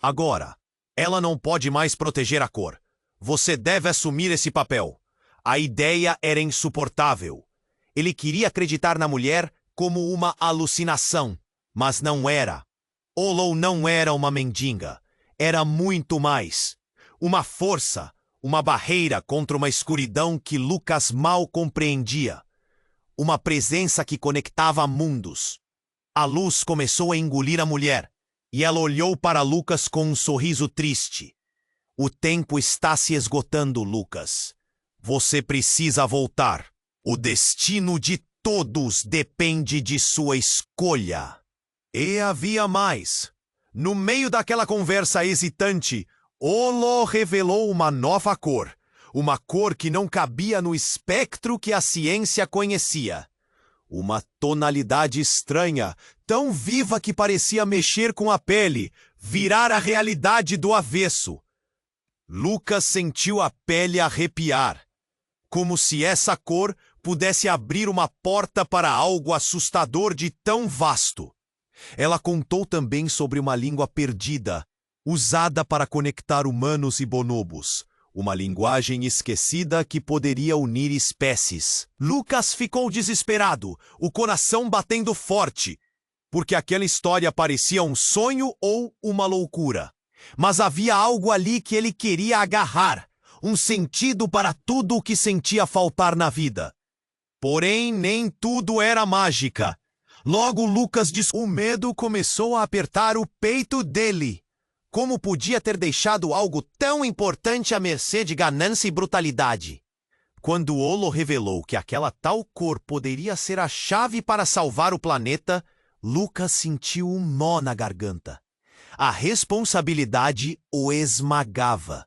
Agora, ela não pode mais proteger a cor. Você deve assumir esse papel. A ideia era insuportável. Ele queria acreditar na mulher como uma alucinação, mas não era. Olo não era uma mendiga. Era muito mais. Uma força, uma barreira contra uma escuridão que Lucas mal compreendia. Uma presença que conectava mundos. A luz começou a engolir a mulher, e ela olhou para Lucas com um sorriso triste. O tempo está se esgotando, Lucas. Você precisa voltar. O destino de todos depende de sua escolha. E havia mais. No meio daquela conversa hesitante, Olo revelou uma nova cor. Uma cor que não cabia no espectro que a ciência conhecia. Uma tonalidade estranha, tão viva que parecia mexer com a pele, virar a realidade do avesso. Lucas sentiu a pele arrepiar, como se essa cor pudesse abrir uma porta para algo assustador de tão vasto. Ela contou também sobre uma língua perdida, usada para conectar humanos e bonobos. Uma linguagem esquecida que poderia unir espécies. Lucas ficou desesperado, o coração batendo forte, porque aquela história parecia um sonho ou uma loucura. Mas havia algo ali que ele queria agarrar, um sentido para tudo o que sentia faltar na vida. Porém, nem tudo era mágica. Logo Lucas disse: o medo começou a apertar o peito dele. Como podia ter deixado algo tão importante à mercê de ganância e brutalidade? Quando Olo revelou que aquela tal cor poderia ser a chave para salvar o planeta, Lucas sentiu um nó na garganta. A responsabilidade o esmagava.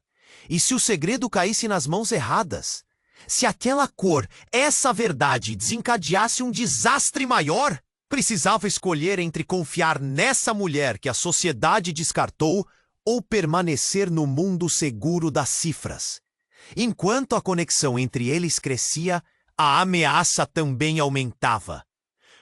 E se o segredo caísse nas mãos erradas? Se aquela cor, essa verdade, desencadeasse um desastre maior? Precisava escolher entre confiar nessa mulher que a sociedade descartou ou permanecer no mundo seguro das cifras. Enquanto a conexão entre eles crescia, a ameaça também aumentava.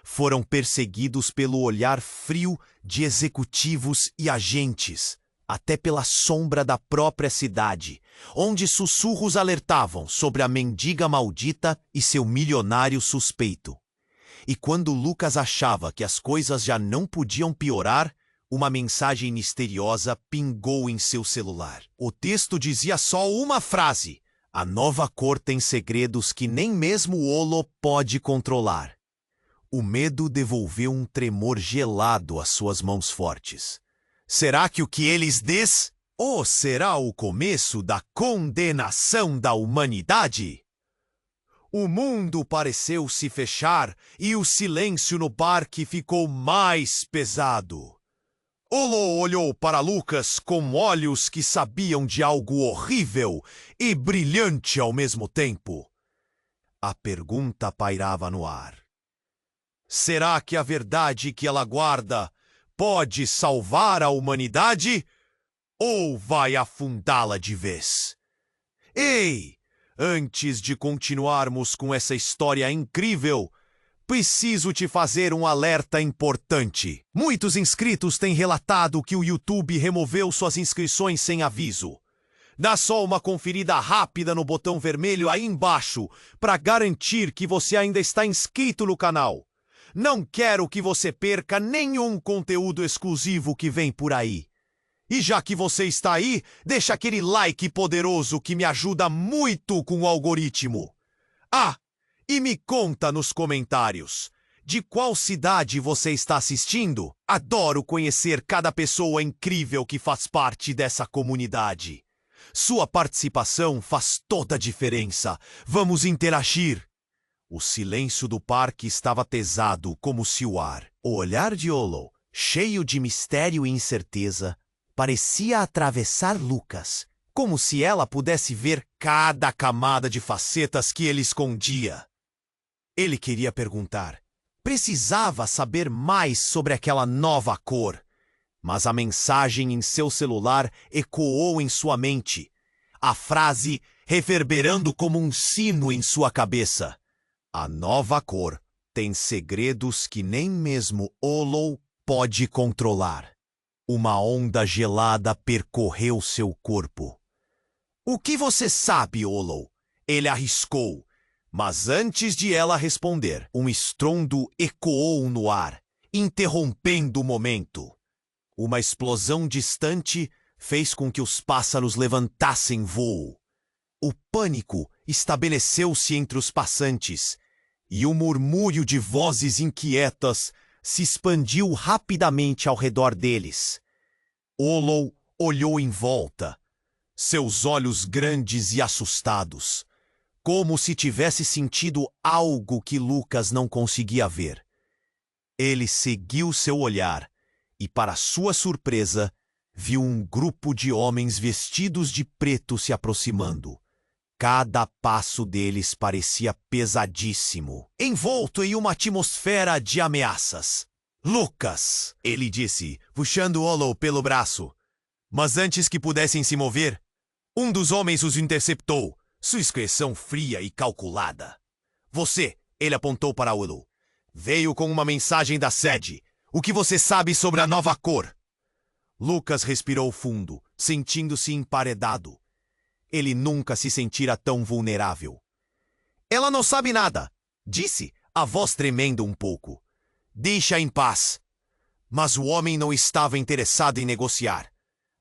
Foram perseguidos pelo olhar frio de executivos e agentes, até pela sombra da própria cidade, onde sussurros alertavam sobre a mendiga maldita e seu milionário suspeito. E quando Lucas achava que as coisas já não podiam piorar, uma mensagem misteriosa pingou em seu celular. O texto dizia só uma frase: a nova cor tem segredos que nem mesmo o Olo pode controlar. O medo devolveu um tremor gelado às suas mãos fortes. Será que o que eles diz? Ou será o começo da condenação da humanidade? O mundo pareceu se fechar e o silêncio no parque ficou mais pesado. Olo olhou para Lucas com olhos que sabiam de algo horrível e brilhante ao mesmo tempo. A pergunta pairava no ar. Será que a verdade que ela guarda pode salvar a humanidade? Ou vai afundá-la de vez? Ei! Antes de continuarmos com essa história incrível, preciso te fazer um alerta importante. Muitos inscritos têm relatado que o YouTube removeu suas inscrições sem aviso. Dá só uma conferida rápida no botão vermelho aí embaixo para garantir que você ainda está inscrito no canal. Não quero que você perca nenhum conteúdo exclusivo que vem por aí. E já que você está aí, deixa aquele like poderoso que me ajuda muito com o algoritmo. Ah, e me conta nos comentários, de qual cidade você está assistindo? Adoro conhecer cada pessoa incrível que faz parte dessa comunidade. Sua participação faz toda a diferença. Vamos interagir. O silêncio do parque estava pesado como se o ar. O olhar de Olo, cheio de mistério e incerteza, parecia atravessar Lucas, como se ela pudesse ver cada camada de facetas que ele escondia. Ele queria perguntar, precisava saber mais sobre aquela nova cor, mas a mensagem em seu celular ecoou em sua mente, a frase reverberando como um sino em sua cabeça. A nova cor tem segredos que nem mesmo Olo pode controlar. Uma onda gelada percorreu seu corpo. "O que você sabe, Olo?" Ele arriscou. Mas antes de ela responder, um estrondo ecoou no ar, interrompendo o momento. Uma explosão distante fez com que os pássaros levantassem voo. O pânico estabeleceu-se entre os passantes, e o murmúrio de vozes inquietas se expandiu rapidamente ao redor deles. Olo olhou em volta, seus olhos grandes e assustados, como se tivesse sentido algo que Lucas não conseguia ver. Ele seguiu seu olhar e, para sua surpresa, viu um grupo de homens vestidos de preto se aproximando. Cada passo deles parecia pesadíssimo, envolto em uma atmosfera de ameaças. "Lucas!" ele disse, puxando Olo pelo braço. Mas antes que pudessem se mover, um dos homens os interceptou, sua expressão fria e calculada. "Você," ele apontou para Olo, "veio com uma mensagem da sede. O que você sabe sobre a nova cor?" Lucas respirou fundo, sentindo-se emparedado. Ele nunca se sentira tão vulnerável. "Ela não sabe nada", disse, a voz tremendo um pouco. "Deixa em paz." Mas o homem não estava interessado em negociar.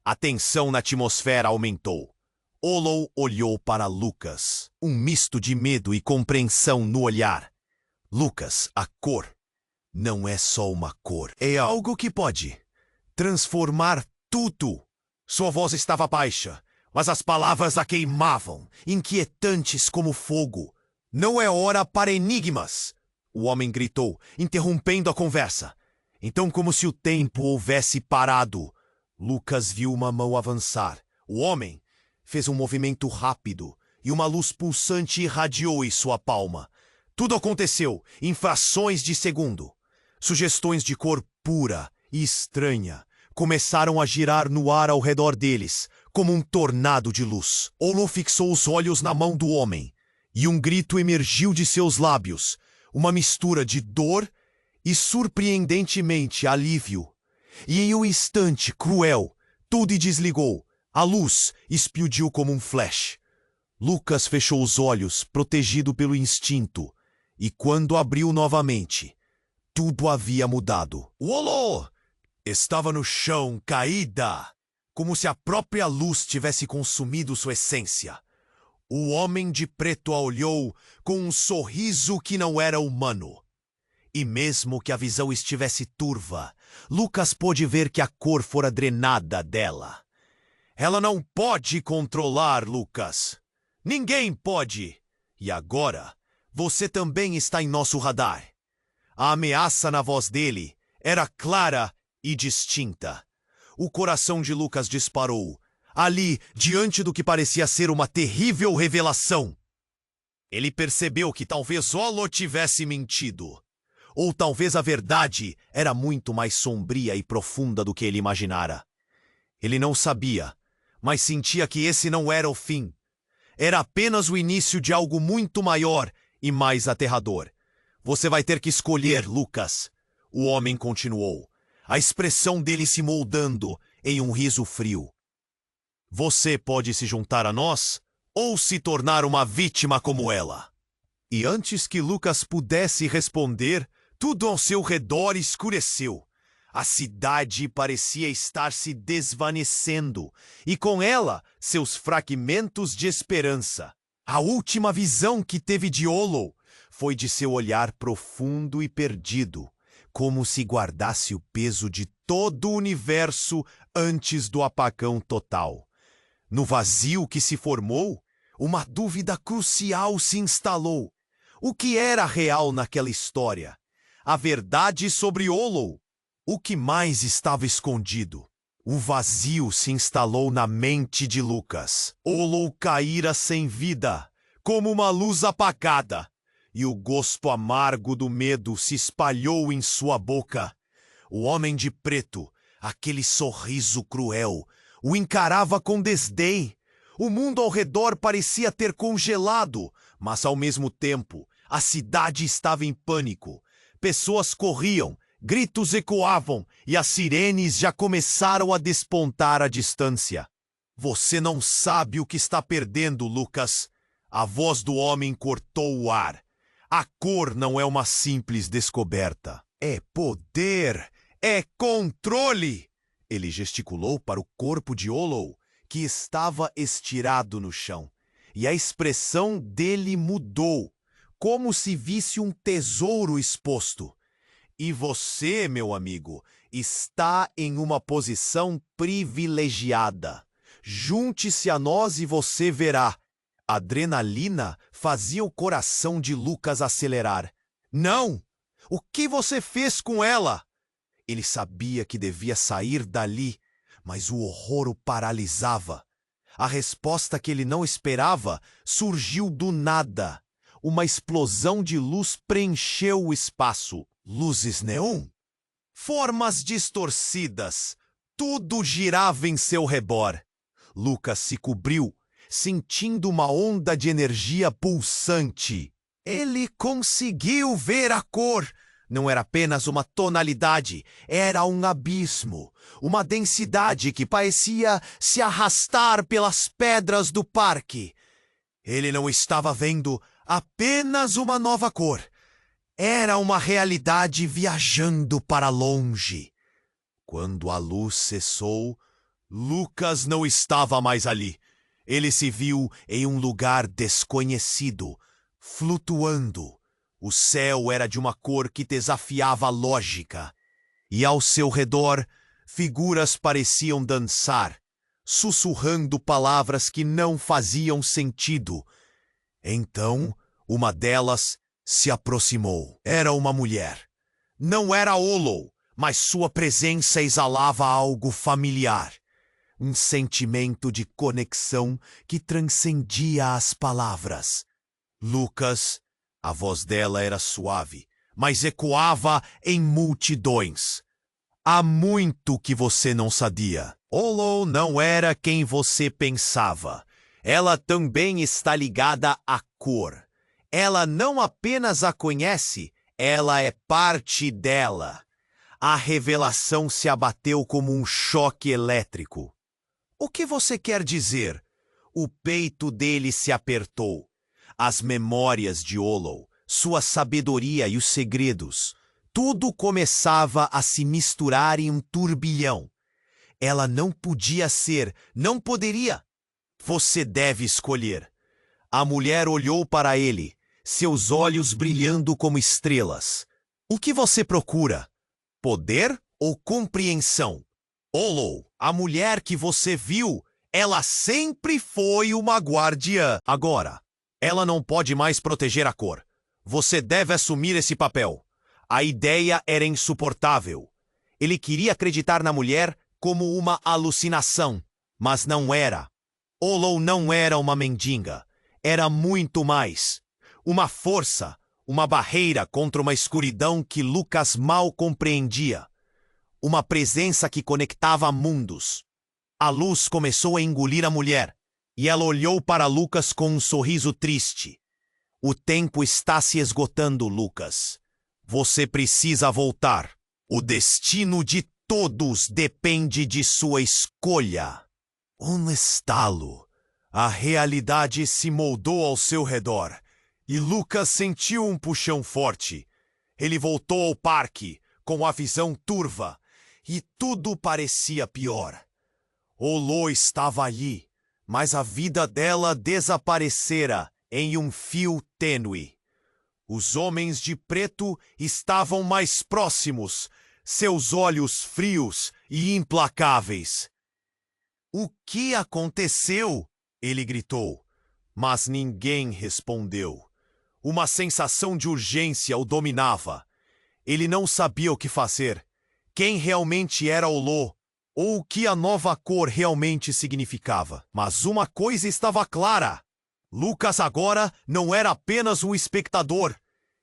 A tensão na atmosfera aumentou. Olo olhou para Lucas, um misto de medo e compreensão no olhar. "Lucas, a cor não é só uma cor. É algo que pode transformar tudo." Sua voz estava baixa, mas as palavras a queimavam, inquietantes como fogo. "Não é hora para enigmas!" o homem gritou, interrompendo a conversa. Então, como se o tempo houvesse parado, Lucas viu uma mão avançar. O homem fez um movimento rápido e uma luz pulsante irradiou em sua palma. Tudo aconteceu em frações de segundo. Sugestões de cor pura e estranha começaram a girar no ar ao redor deles, como um tornado de luz. Olo fixou os olhos na mão do homem, e um grito emergiu de seus lábios, uma mistura de dor e, surpreendentemente, alívio. E em um instante cruel, tudo desligou. A luz explodiu como um flash. Lucas fechou os olhos, protegido pelo instinto, e quando abriu novamente, tudo havia mudado. Olo estava no chão, caída, como se a própria luz tivesse consumido sua essência. O homem de preto a olhou com um sorriso que não era humano. E mesmo que a visão estivesse turva, Lucas pôde ver que a cor fora drenada dela. "Ela não pode controlar, Lucas. Ninguém pode. E agora, você também está em nosso radar." A ameaça na voz dele era clara e distinta. O coração de Lucas disparou, ali, diante do que parecia ser uma terrível revelação. Ele percebeu que talvez Olo tivesse mentido. Ou talvez a verdade era muito mais sombria e profunda do que ele imaginara. Ele não sabia, mas sentia que esse não era o fim. Era apenas o início de algo muito maior e mais aterrador. "Você vai ter que escolher, Lucas." O homem continuou, a expressão dele se moldando em um riso frio. "Você pode se juntar a nós ou se tornar uma vítima como ela." E antes que Lucas pudesse responder, tudo ao seu redor escureceu. A cidade parecia estar se desvanecendo, e com ela seus fragmentos de esperança. A última visão que teve de Olo foi de seu olhar profundo e perdido, como se guardasse o peso de todo o universo antes do apagão total. No vazio que se formou, uma dúvida crucial se instalou. O que era real naquela história? A verdade sobre Olo? O que mais estava escondido? O vazio se instalou na mente de Lucas. Olo caíra sem vida, como uma luz apagada, e o gosto amargo do medo se espalhou em sua boca. O homem de preto, aquele sorriso cruel, o encarava com desdém. O mundo ao redor parecia ter congelado, mas ao mesmo tempo, a cidade estava em pânico. Pessoas corriam, Gritos ecoavam e as sirenes já começaram a despontar à distância. Você não sabe o que está perdendo, Lucas. A voz do homem cortou o ar. A cor não é uma simples descoberta. É poder! É controle! Ele gesticulou para o corpo de Hollow, que estava estirado no chão. E a expressão dele mudou, como se visse um tesouro exposto. E você, meu amigo, está em uma posição privilegiada. Junte-se a nós e você verá. A adrenalina fazia o coração de Lucas acelerar. Não! O que você fez com ela? Ele sabia que devia sair dali, mas o horror o paralisava. A resposta que ele não esperava surgiu do nada. Uma explosão de luz preencheu o espaço. Luzes neon? Formas distorcidas. Tudo girava em seu redor. Lucas se cobriu, sentindo uma onda de energia pulsante. Ele conseguiu ver a cor. Não era apenas uma tonalidade, era um abismo, uma densidade que parecia se arrastar pelas pedras do parque. Ele não estava vendo apenas uma nova cor. Era uma realidade viajando para longe. Quando a luz cessou, Lucas não estava mais ali. Ele se viu em um lugar desconhecido, flutuando. O céu era de uma cor que desafiava a lógica. E ao seu redor, figuras pareciam dançar, sussurrando palavras que não faziam sentido. Então, uma delas se aproximou. Era uma mulher. Não era Hollow, mas sua presença exalava algo familiar. Um sentimento de conexão que transcendia as palavras. Lucas, a voz dela era suave, mas ecoava em multidões. Há muito que você não sabia. Hollow não era quem você pensava. Ela também está ligada à cor. Ela não apenas a conhece, ela é parte dela. A revelação se abateu como um choque elétrico. O que você quer dizer? O peito dele se apertou. As memórias de Hollow, sua sabedoria e os segredos, tudo começava a se misturar em um turbilhão. Ela não podia ser, não poderia. Você deve escolher. A mulher olhou para ele, seus olhos brilhando como estrelas. O que você procura? Poder ou compreensão? Hollow, a mulher que você viu, ela sempre foi uma guardiã. Agora, ela não pode mais proteger a cor. Você deve assumir esse papel. A ideia era insuportável. Ele queria acreditar na mulher como uma alucinação, mas não era. Hollow não era uma mendiga. Era muito mais. Uma força, uma barreira contra uma escuridão que Lucas mal compreendia. Uma presença que conectava mundos. A luz começou a engolir a mulher, e ela olhou para Lucas com um sorriso triste. O tempo está se esgotando, Lucas. Você precisa voltar. O destino de todos depende de sua escolha. Um estalo. A realidade se moldou ao seu redor, e Lucas sentiu um puxão forte. Ele voltou ao parque, com a visão turva, e tudo parecia pior. Hollow estava ali, mas a vida dela desaparecera em um fio tênue. Os homens de preto estavam mais próximos, seus olhos frios e implacáveis. O que aconteceu? Ele gritou, mas ninguém respondeu. Uma sensação de urgência o dominava. Ele não sabia o que fazer, quem realmente era Hollow, ou o que a nova cor realmente significava. Mas uma coisa estava clara. Lucas agora não era apenas um espectador.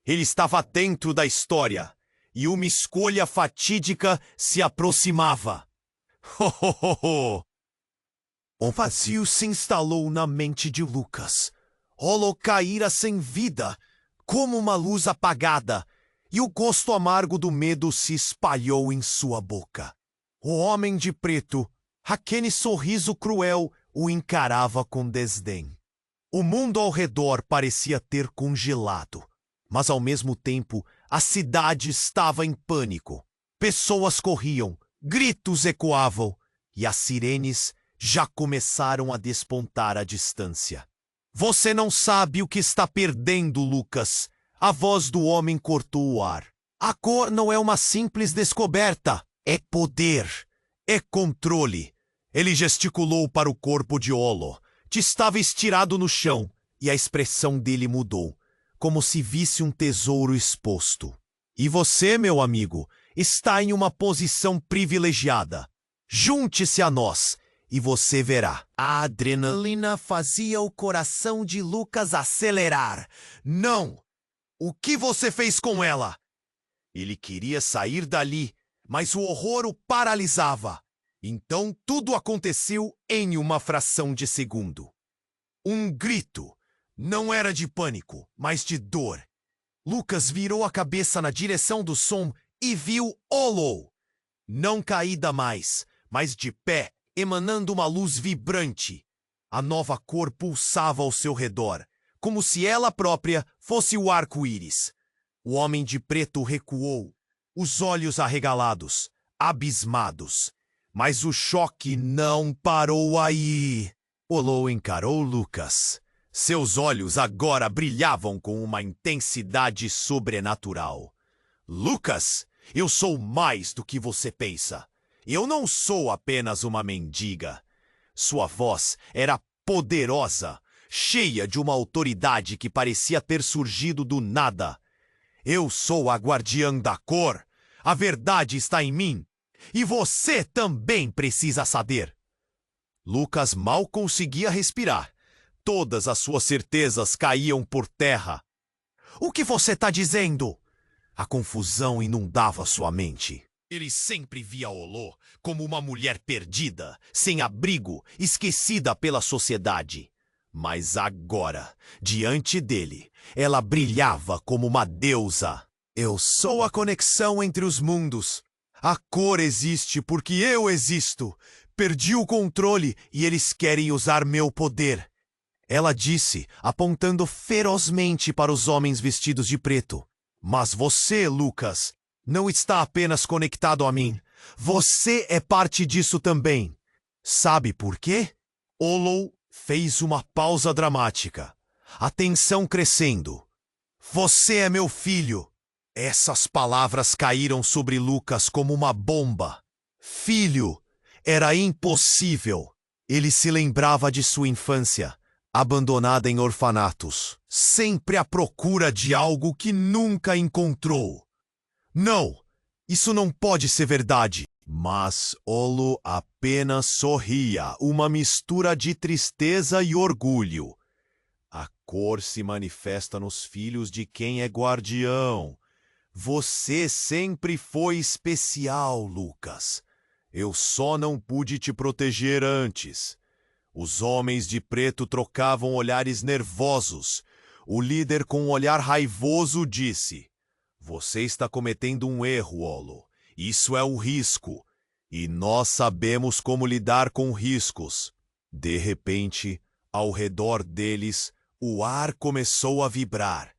Ele estava dentro da história, e uma escolha fatídica se aproximava. Ho, ho, ho, ho. Um vazio se instalou na mente de Lucas. Hollow caíra sem vida, como uma luz apagada. e o gosto amargo do medo se espalhou em sua boca. O homem de preto, aquele sorriso cruel, o encarava com desdém. O mundo ao redor parecia ter congelado, mas ao mesmo tempo a cidade estava em pânico. Pessoas corriam, gritos ecoavam, e as sirenes já começaram a despontar à distância. Você não sabe o que está perdendo, Lucas. A voz do homem cortou o ar. A cor não é uma simples descoberta. É poder. É controle. Ele gesticulou para o corpo de Olo, que estava estirado no chão, e a expressão dele mudou, como se visse um tesouro exposto. E você, meu amigo, está em uma posição privilegiada. Junte-se a nós e você verá. A adrenalina fazia o coração de Lucas acelerar. Não! O que você fez com ela? Ele queria sair dali, mas o horror o paralisava. Então tudo aconteceu em uma fração de segundo. Um grito. Não era de pânico, mas de dor. Lucas virou a cabeça na direção do som e viu Olo. Não caída mais, mas de pé, emanando uma luz vibrante. A nova cor pulsava ao seu redor, como se ela própria fosse o arco-íris. O homem de preto recuou, os olhos arregalados, abismados. Mas o choque não parou aí. Olo encarou Lucas. Seus olhos agora brilhavam com uma intensidade sobrenatural. Lucas, eu sou mais do que você pensa. Eu não sou apenas uma mendiga. Sua voz era poderosa, cheia de uma autoridade que parecia ter surgido do nada. Eu sou a guardiã da cor. A verdade está em mim. E você também precisa saber. Lucas mal conseguia respirar. Todas as suas certezas caíam por terra. O que você está dizendo? A confusão inundava sua mente. Ele sempre via Olo como uma mulher perdida, sem abrigo, esquecida pela sociedade. Mas agora, diante dele, ela brilhava como uma deusa. Eu sou a conexão entre os mundos. A cor existe porque eu existo. Perdi o controle e eles querem usar meu poder. Ela disse, apontando ferozmente para os homens vestidos de preto. Mas você, Lucas, não está apenas conectado a mim. Você é parte disso também. Sabe por quê? Olo fez uma pausa dramática. A tensão crescendo. Você é meu filho. Essas palavras caíram sobre Lucas como uma bomba. Filho, era impossível. Ele se lembrava de sua infância, abandonada em orfanatos, sempre à procura de algo que nunca encontrou. Não, isso não pode ser verdade. Mas Olo apenas sorria, uma mistura de tristeza e orgulho. A cor se manifesta nos filhos de quem é guardião. Você sempre foi especial, Lucas. Eu só não pude te proteger antes. Os homens de preto trocavam olhares nervosos. O líder, com um olhar raivoso, disse: Você está cometendo um erro, Olo. Isso é um risco. E nós sabemos como lidar com riscos. De repente, ao redor deles, o ar começou a vibrar.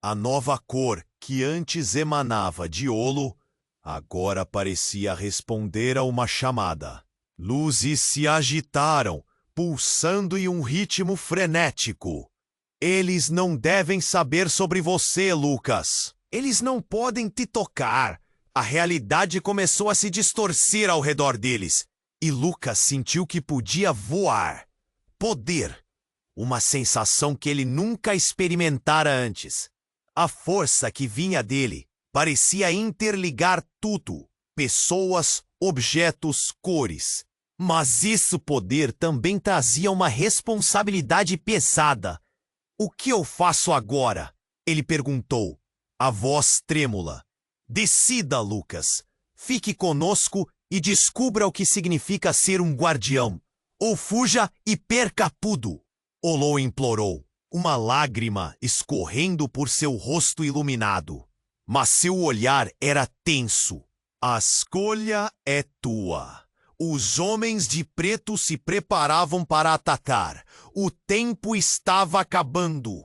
A nova cor, que antes emanava de Olo, agora parecia responder a uma chamada. Luzes se agitaram, pulsando em um ritmo frenético. Eles não devem saber sobre você, Lucas. Eles não podem te tocar. A realidade começou a se distorcer ao redor deles, e Lucas sentiu que podia voar. Poder. Uma sensação que ele nunca experimentara antes. A força que vinha dele parecia interligar tudo, pessoas, objetos, cores. Mas esse poder também trazia uma responsabilidade pesada. O que eu faço agora? Ele perguntou, a voz trêmula. Decida, Lucas. Fique conosco e descubra o que significa ser um guardião. Ou fuja e perca tudo. Olo implorou, uma lágrima escorrendo por seu rosto iluminado. mas seu olhar era tenso. A escolha é tua. Os homens de preto se preparavam para atacar. O tempo estava acabando.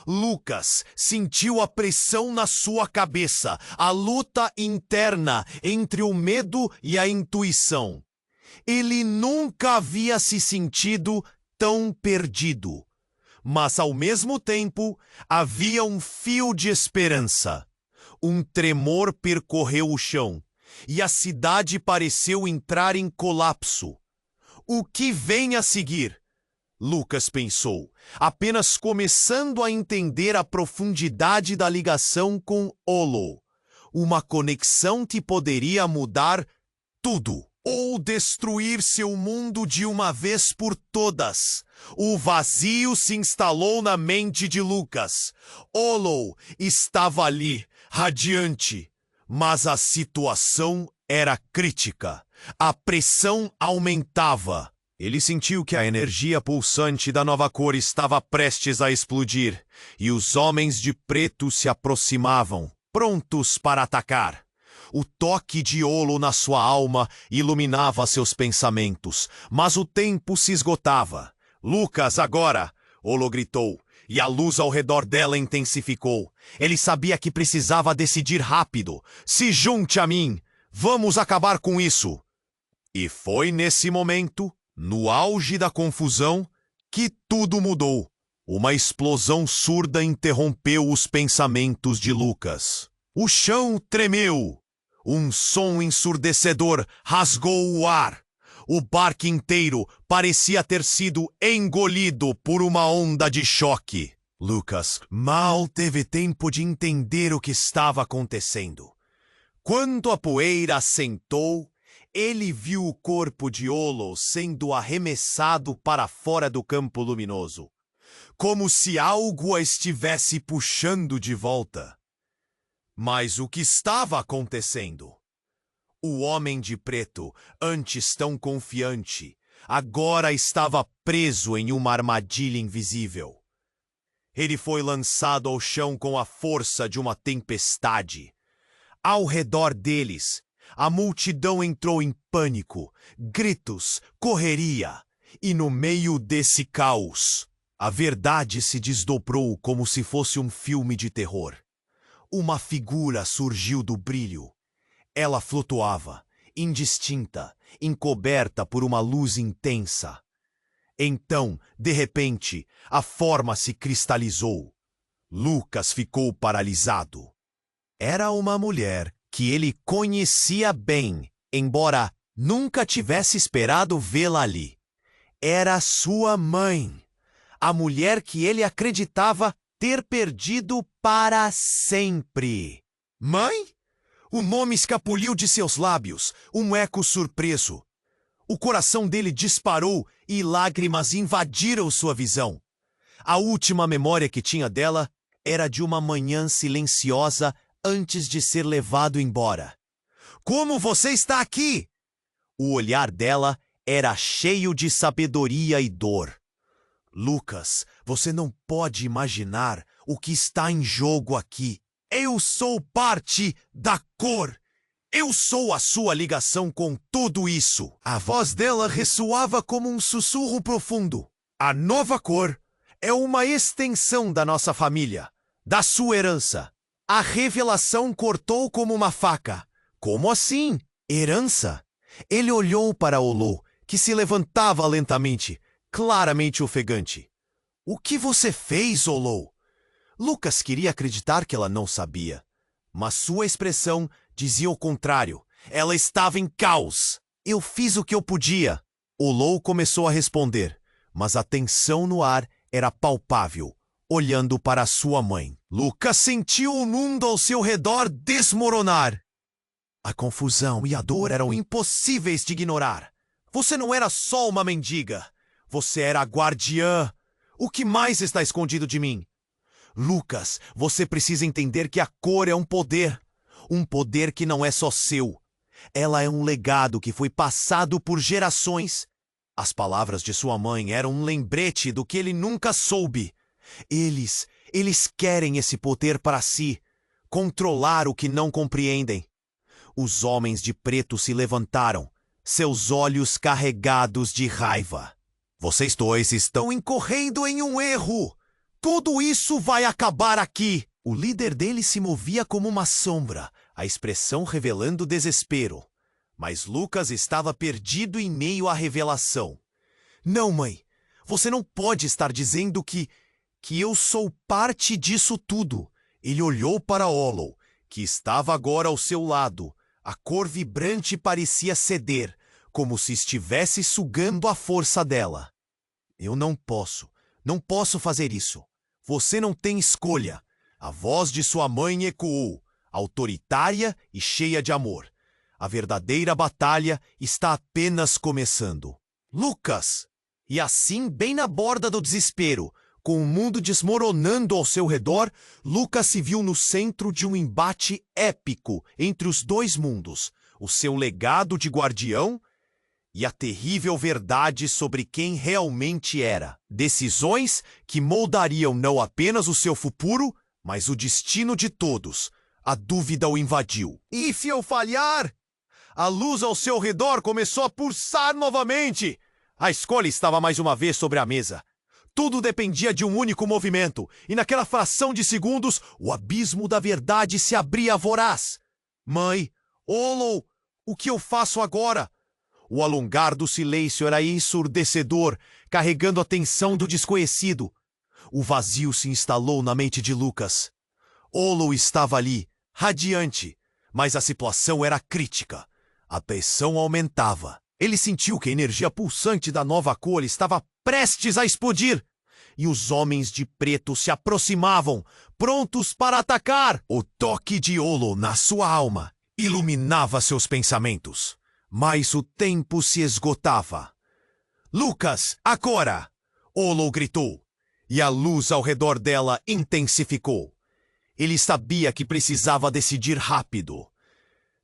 Lucas sentiu a pressão na sua cabeça, a luta interna entre o medo e a intuição. Ele nunca havia se sentido tão perdido. Mas, ao mesmo tempo, havia um fio de esperança. Um tremor percorreu o chão, e a cidade pareceu entrar em colapso. O que vem a seguir? Lucas pensou, apenas começando a entender a profundidade da ligação com Olo. Uma conexão que poderia mudar tudo, ou destruir seu mundo de uma vez por todas. O vazio se instalou na mente de Lucas. Olo estava ali, radiante, mas a situação era crítica. A pressão aumentava. Ele sentiu que a energia pulsante da nova cor estava prestes a explodir, e os homens de preto se aproximavam, prontos para atacar. O toque de Olo na sua alma iluminava seus pensamentos, mas o tempo se esgotava. Lucas, agora! Olo gritou, e a luz ao redor dela intensificou. Ele sabia que precisava decidir rápido. Se junte a mim! Vamos acabar com isso! E foi nesse momento, no auge da confusão, que tudo mudou. Uma explosão surda interrompeu os pensamentos de Lucas. O chão tremeu. Um som ensurdecedor rasgou o ar. O barco inteiro parecia ter sido engolido por uma onda de choque. Lucas mal teve tempo de entender o que estava acontecendo. Quando a poeira assentou, ele viu o corpo de Olo sendo arremessado para fora do campo luminoso, como se algo a estivesse puxando de volta. Mas o que estava acontecendo? O homem de preto, antes tão confiante, agora estava preso em uma armadilha invisível. Ele foi lançado ao chão com a força de uma tempestade. Ao redor deles, a multidão entrou em pânico, gritos, correria, e no meio desse caos, a verdade se desdobrou como se fosse um filme de terror. Uma figura surgiu do brilho. Ela flutuava, indistinta, encoberta por uma luz intensa. Então, de repente, a forma se cristalizou. Lucas ficou paralisado. Era uma mulher que ele conhecia bem, embora nunca tivesse esperado vê-la ali. Era sua mãe, a mulher que ele acreditava ter perdido para sempre. Mãe? O nome escapuliu de seus lábios, um eco surpreso. O coração dele disparou e lágrimas invadiram sua visão. A última memória que tinha dela era de uma manhã silenciosa antes de ser levado embora. Como você está aqui? O olhar dela era cheio de sabedoria e dor. Lucas, você não pode imaginar o que está em jogo aqui. Eu sou parte da cor. Eu sou a sua ligação com tudo isso. A voz dela ressoava como um sussurro profundo. A nova cor é uma extensão da nossa família, da sua herança. A revelação cortou como uma faca. Como assim? Herança? Ele olhou para Olo, que se levantava lentamente, claramente ofegante. O que você fez, Olo? Lucas queria acreditar que ela não sabia, mas sua expressão dizia o contrário. Ela estava em caos. Eu fiz o que eu podia. Olo começou a responder, mas a tensão no ar era palpável, olhando para sua mãe. Lucas sentiu o mundo ao seu redor desmoronar. A confusão e a dor eram impossíveis de ignorar. Você não era só uma mendiga. Você era a guardiã. O que mais está escondido de mim? Lucas, você precisa entender que a cor é um poder. Um poder que não é só seu. Ela é um legado que foi passado por gerações. As palavras de sua mãe eram um lembrete do que ele nunca soube. Eles querem esse poder para si. controlar o que não compreendem. Os homens de preto se levantaram, seus olhos carregados de raiva. Vocês dois estão incorrendo em um erro! Tudo isso vai acabar aqui! O líder deles se movia como uma sombra, a expressão revelando desespero. Mas Lucas estava perdido em meio à revelação. Não, mãe, você não pode estar dizendo que eu sou parte disso tudo. Ele olhou para Hollow, que estava agora ao seu lado. A cor vibrante parecia ceder, como se estivesse sugando a força dela. Eu não posso fazer isso. Você não tem escolha. A voz de sua mãe ecoou, autoritária e cheia de amor. A verdadeira batalha está apenas começando. Lucas! E assim, bem na borda do desespero, com o mundo desmoronando ao seu redor, Lucas se viu no centro de um embate épico entre os dois mundos, o seu legado de guardião e a terrível verdade sobre quem realmente era. Decisões que moldariam não apenas o seu futuro, mas o destino de todos. A dúvida o invadiu. E se eu falhar? A luz ao seu redor começou a pulsar novamente. A escolha estava mais uma vez sobre a mesa. Tudo dependia de um único movimento, e naquela fração de segundos, o abismo da verdade se abria voraz. Mãe, Hollow, o que eu faço agora? O alongar do silêncio era ensurdecedor, carregando a tensão do desconhecido. O vazio se instalou na mente de Lucas. Hollow estava ali, radiante, mas a situação era crítica. A pressão aumentava. Ele sentiu que a energia pulsante da nova cor estava prestes a explodir. E os homens de preto se aproximavam, prontos para atacar. O toque de Hollow na sua alma iluminava seus pensamentos. Mas o tempo se esgotava. Lucas, agora! Hollow gritou. E a luz ao redor dela intensificou. Ele sabia que precisava decidir rápido.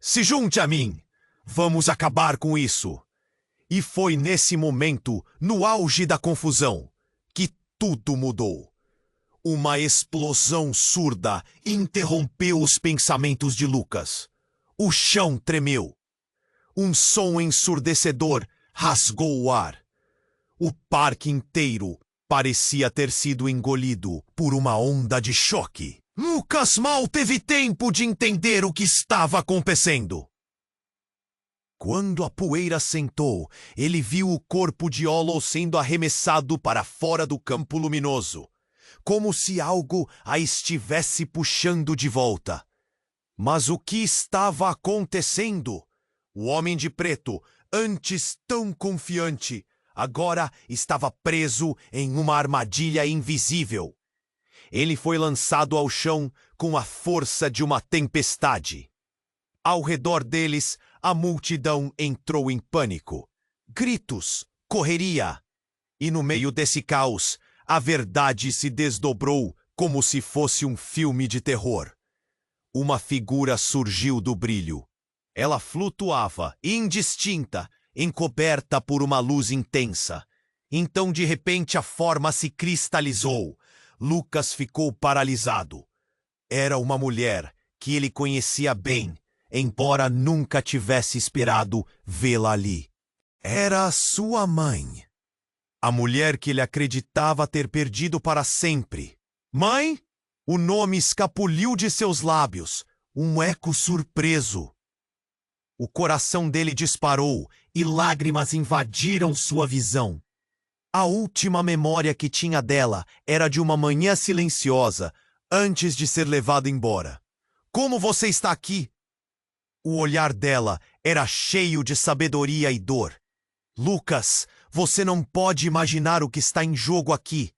Se junte a mim! Vamos acabar com isso! E foi nesse momento, no auge da confusão, que tudo mudou. Uma explosão surda interrompeu os pensamentos de Lucas. O chão tremeu. Um som ensurdecedor rasgou o ar. O parque inteiro parecia ter sido engolido por uma onda de choque. Lucas mal teve tempo de entender o que estava acontecendo. Quando a poeira sentou, ele viu o corpo de Hollow sendo arremessado para fora do campo luminoso, como se algo a estivesse puxando de volta. Mas o que estava acontecendo? O homem de preto, antes tão confiante, agora estava preso em uma armadilha invisível. Ele foi lançado ao chão com a força de uma tempestade. Ao redor deles, a multidão entrou em pânico. Gritos, correria. E no meio desse caos, a verdade se desdobrou como se fosse um filme de terror. Uma figura surgiu do brilho. Ela flutuava, indistinta, encoberta por uma luz intensa. Então, de repente, a forma se cristalizou. Lucas ficou paralisado. Era uma mulher que ele conhecia bem, embora nunca tivesse esperado vê-la ali. Era a sua mãe. A mulher que ele acreditava ter perdido para sempre. Mãe? O nome escapuliu de seus lábios, um eco surpreso. O coração dele disparou e lágrimas invadiram sua visão. A última memória que tinha dela era de uma manhã silenciosa, antes de ser levado embora. Como você está aqui? O olhar dela era cheio de sabedoria e dor. Lucas, você não pode imaginar o que está em jogo aqui.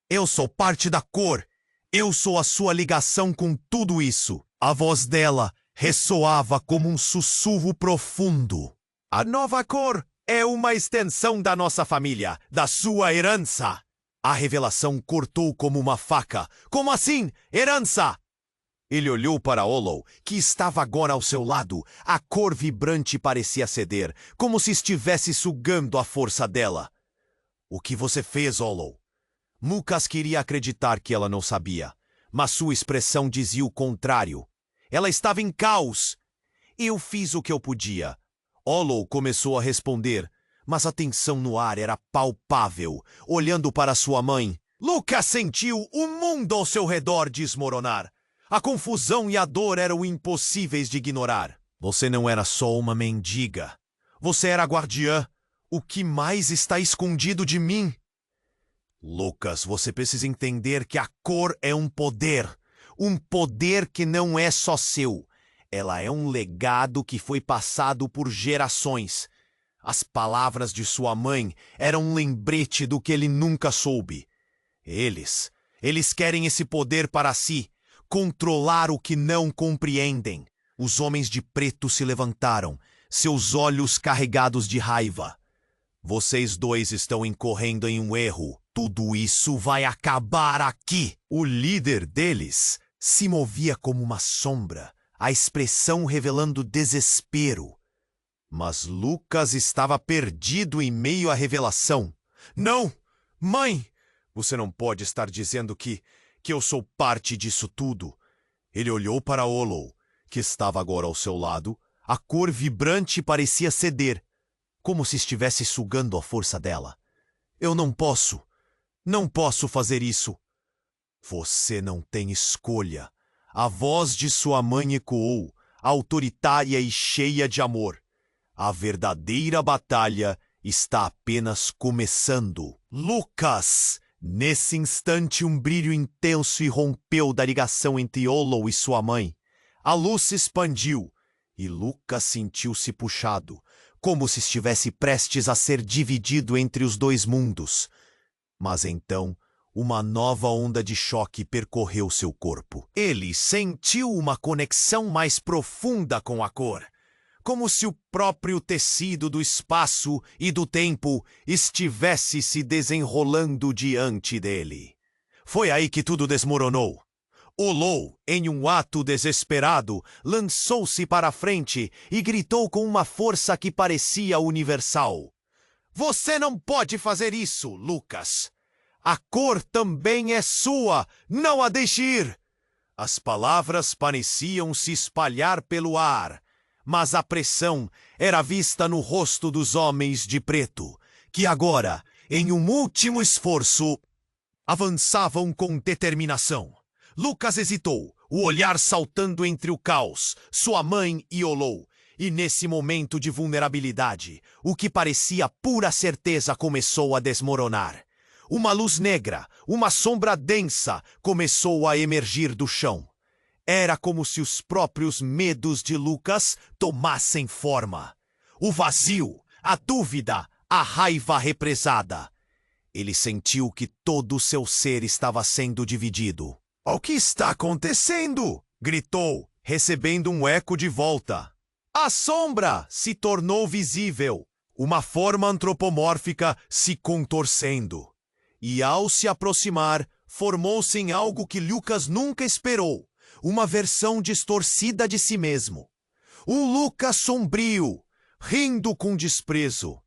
Eu sou parte da cor. Eu sou a sua ligação com tudo isso. A voz dela ressoava como um sussurro profundo. A nova cor é uma extensão da nossa família, da sua herança. A revelação cortou como uma faca. Como assim? Herança! Ele olhou para Hollow, que estava agora ao seu lado. A cor vibrante parecia ceder, como se estivesse sugando a força dela. O que você fez, Hollow? Lucas queria acreditar que ela não sabia, mas sua expressão dizia o contrário. Ela estava em caos. Eu fiz o que eu podia. Olo começou a responder, mas a tensão no ar era palpável, olhando para sua mãe. Lucas sentiu o mundo ao seu redor desmoronar. A confusão e a dor eram impossíveis de ignorar. Você não era só uma mendiga. Você era a guardiã. O que mais está escondido de mim? Lucas, você precisa entender que a cor é um poder. Um poder que não é só seu. Ela é um legado que foi passado por gerações. As palavras de sua mãe eram um lembrete do que ele nunca soube. Eles querem esse poder para si, controlar o que não compreendem. Os homens de preto se levantaram, seus olhos carregados de raiva. Vocês dois estão incorrendo em um erro. Tudo isso vai acabar aqui. O líder deles se movia como uma sombra, a expressão revelando desespero. Mas Lucas estava perdido em meio à revelação. Não! Mãe! Você não pode estar dizendo que eu sou parte disso tudo. Ele olhou para Olo, que estava agora ao seu lado. A cor vibrante parecia ceder, como se estivesse sugando a força dela. Eu não posso fazer isso. Você não tem escolha. A voz de sua mãe ecoou, autoritária e cheia de amor. A verdadeira batalha está apenas começando. Lucas! Nesse instante, um brilho intenso irrompeu da ligação entre Olo e sua mãe. A luz se expandiu e Lucas sentiu-se puxado, como se estivesse prestes a ser dividido entre os dois mundos. Mas então, uma nova onda de choque percorreu seu corpo. Ele sentiu uma conexão mais profunda com a cor, como se o próprio tecido do espaço e do tempo estivesse se desenrolando diante dele. Foi aí que tudo desmoronou. Olo, em um ato desesperado, lançou-se para a frente e gritou com uma força que parecia universal. Você não pode fazer isso, Lucas. A cor também é sua. Não a deixe ir. As palavras pareciam se espalhar pelo ar, mas a pressão era vista no rosto dos homens de preto, que agora, em um último esforço, avançavam com determinação. Lucas hesitou, o olhar saltando entre o caos, sua mãe e Olo. E nesse momento de vulnerabilidade, o que parecia pura certeza começou a desmoronar. Uma luz negra, uma sombra densa, começou a emergir do chão. Era como se os próprios medos de Lucas tomassem forma. O vazio, a dúvida, a raiva represada. Ele sentiu que todo o seu ser estava sendo dividido. O que está acontecendo? Gritou, recebendo um eco de volta. A sombra se tornou visível, uma forma antropomórfica se contorcendo. E ao se aproximar, formou-se em algo que Lucas nunca esperou, uma versão distorcida de si mesmo. O Lucas sombrio, rindo com desprezo.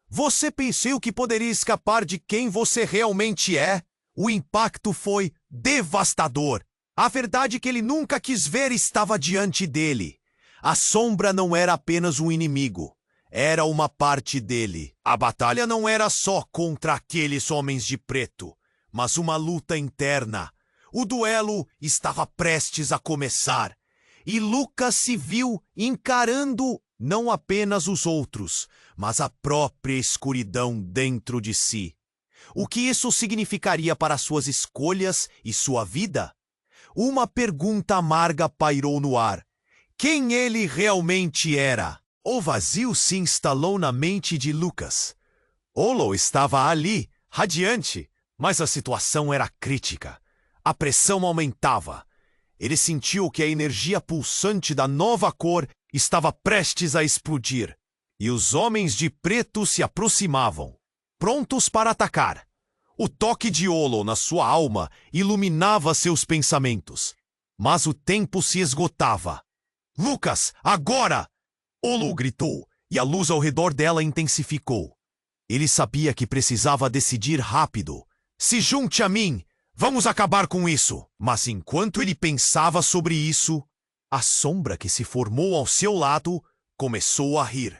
Você pensou que poderia escapar de quem você realmente é? O impacto foi devastador. A verdade que ele nunca quis ver estava diante dele. A sombra não era apenas um inimigo. Era uma parte dele. A batalha não era só contra aqueles homens de preto, mas uma luta interna. O duelo estava prestes a começar. E Lucas se viu encarando não apenas os outros, mas a própria escuridão dentro de si. O que isso significaria para suas escolhas e sua vida? Uma pergunta amarga pairou no ar. Quem ele realmente era? O vazio se instalou na mente de Lucas. Olo estava ali, radiante, mas a situação era crítica. A pressão aumentava. Ele sentiu que a energia pulsante da nova cor estava prestes a explodir. E os homens de preto se aproximavam, prontos para atacar. O toque de Olo na sua alma iluminava seus pensamentos. Mas o tempo se esgotava. Lucas, agora! Olo gritou, e a luz ao redor dela intensificou. Ele sabia que precisava decidir rápido. Se junte a mim! Vamos acabar com isso! Mas enquanto ele pensava sobre isso, A sombra que se formou ao seu lado começou a rir.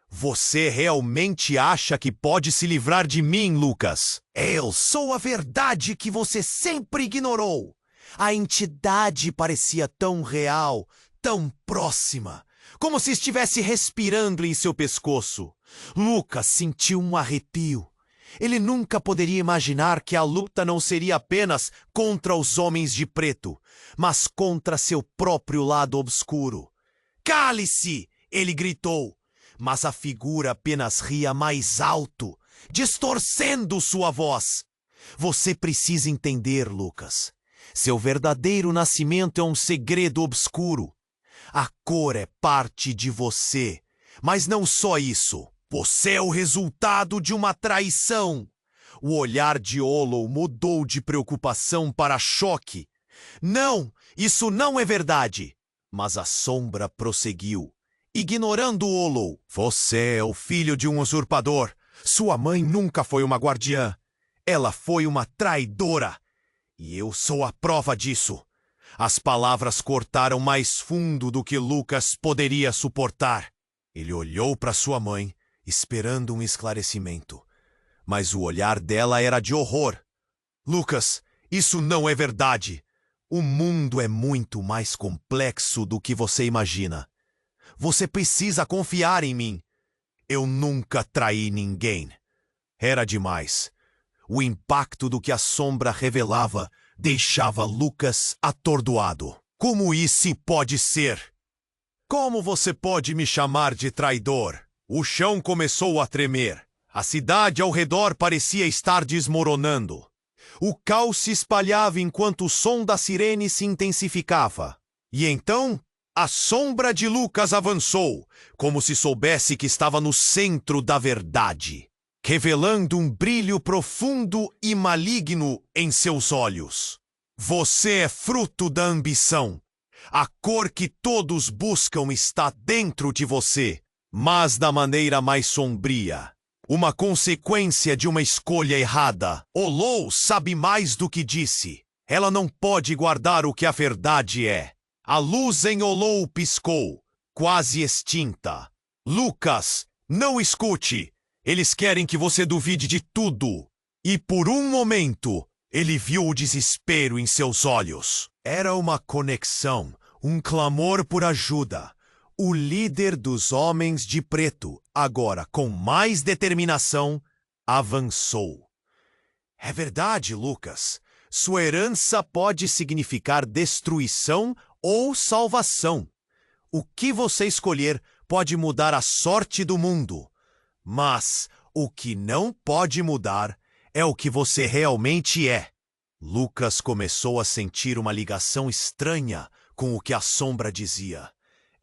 Você realmente acha que pode se livrar de mim, Lucas? Eu sou a verdade que você sempre ignorou. A entidade parecia tão real, tão próxima, como se estivesse respirando em seu pescoço. Lucas sentiu um arrepio. Ele nunca poderia imaginar que a luta não seria apenas contra os homens de preto, mas contra seu próprio lado obscuro. "Cale-se!" ele gritou, mas a figura apenas ria mais alto, distorcendo sua voz. Você precisa entender, Lucas. Seu verdadeiro nascimento é um segredo obscuro. A cor é parte de você, mas não só isso. Você é o resultado de uma traição. O olhar de Olo mudou de preocupação para choque. Não, isso não é verdade. Mas a sombra prosseguiu, ignorando Olo. Você é o filho de um usurpador. Sua mãe nunca foi uma guardiã. Ela foi uma traidora. E eu sou a prova disso. As palavras cortaram mais fundo do que Lucas poderia suportar. Ele olhou para sua mãe, esperando um esclarecimento. Mas o olhar dela era de horror. Lucas, isso não é verdade. O mundo é muito mais complexo do que você imagina. Você precisa confiar em mim. Eu nunca traí ninguém. Era demais. O impacto do que a sombra revelava deixava Lucas atordoado. Como isso pode ser? Como você pode me chamar de traidor? O chão começou a tremer. A cidade ao redor parecia estar desmoronando. O caos se espalhava enquanto o som da sirene se intensificava. E então, a sombra de Lucas avançou, como se soubesse que estava no centro da verdade, revelando um brilho profundo e maligno em seus olhos. Você é fruto da ambição. A cor que todos buscam está dentro de você, mas da maneira mais sombria. Uma consequência de uma escolha errada. Olo sabe mais do que disse. Ela não pode guardar o que a verdade é. A luz em Olo piscou, quase extinta. Lucas, não escute. Eles querem que você duvide de tudo. E por um momento, ele viu o desespero em seus olhos. Era uma conexão, um clamor por ajuda. O líder dos homens de preto, agora com mais determinação, avançou. É verdade, Lucas. Sua herança pode significar destruição ou salvação. O que você escolher pode mudar a sorte do mundo. Mas o que não pode mudar é o que você realmente é. Lucas começou a sentir uma ligação estranha com o que a sombra dizia.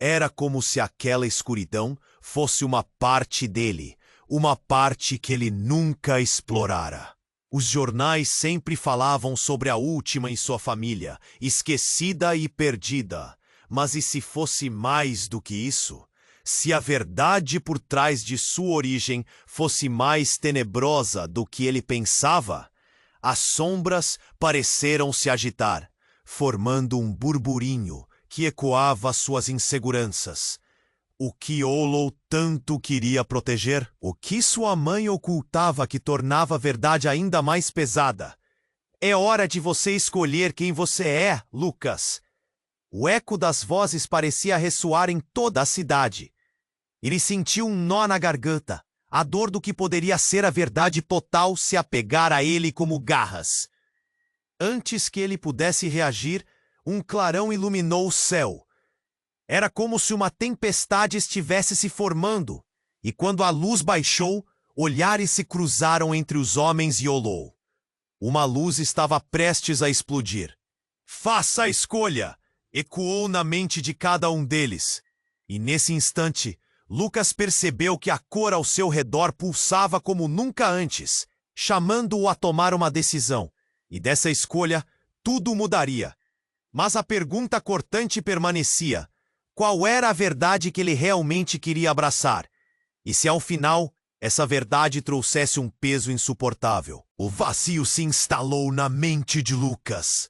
Era como se aquela escuridão fosse uma parte dele, uma parte que ele nunca explorara. Os jornais sempre falavam sobre a última em sua família, esquecida e perdida. Mas e se fosse mais do que isso? Se a verdade por trás de sua origem fosse mais tenebrosa do que ele pensava? As sombras pareceram se agitar, formando um burburinho que ecoava suas inseguranças. O que Olo tanto queria proteger? O que sua mãe ocultava que tornava a verdade ainda mais pesada? É hora de você escolher quem você é, Lucas. O eco das vozes parecia ressoar em toda a cidade. Ele sentiu um nó na garganta, a dor do que poderia ser a verdade total se apegar a ele como garras. Antes que ele pudesse reagir, um clarão iluminou o céu. Era como se uma tempestade estivesse se formando, e quando a luz baixou, olhares se cruzaram entre os homens e Olo. Uma luz estava prestes a explodir. "Faça a escolha!" ecoou na mente de cada um deles. E nesse instante, Lucas percebeu que a cor ao seu redor pulsava como nunca antes, chamando-o a tomar uma decisão. E dessa escolha, tudo mudaria. Mas a pergunta cortante permanecia. Qual era a verdade que ele realmente queria abraçar? E se ao final, essa verdade trouxesse um peso insuportável? O vazio se instalou na mente de Lucas.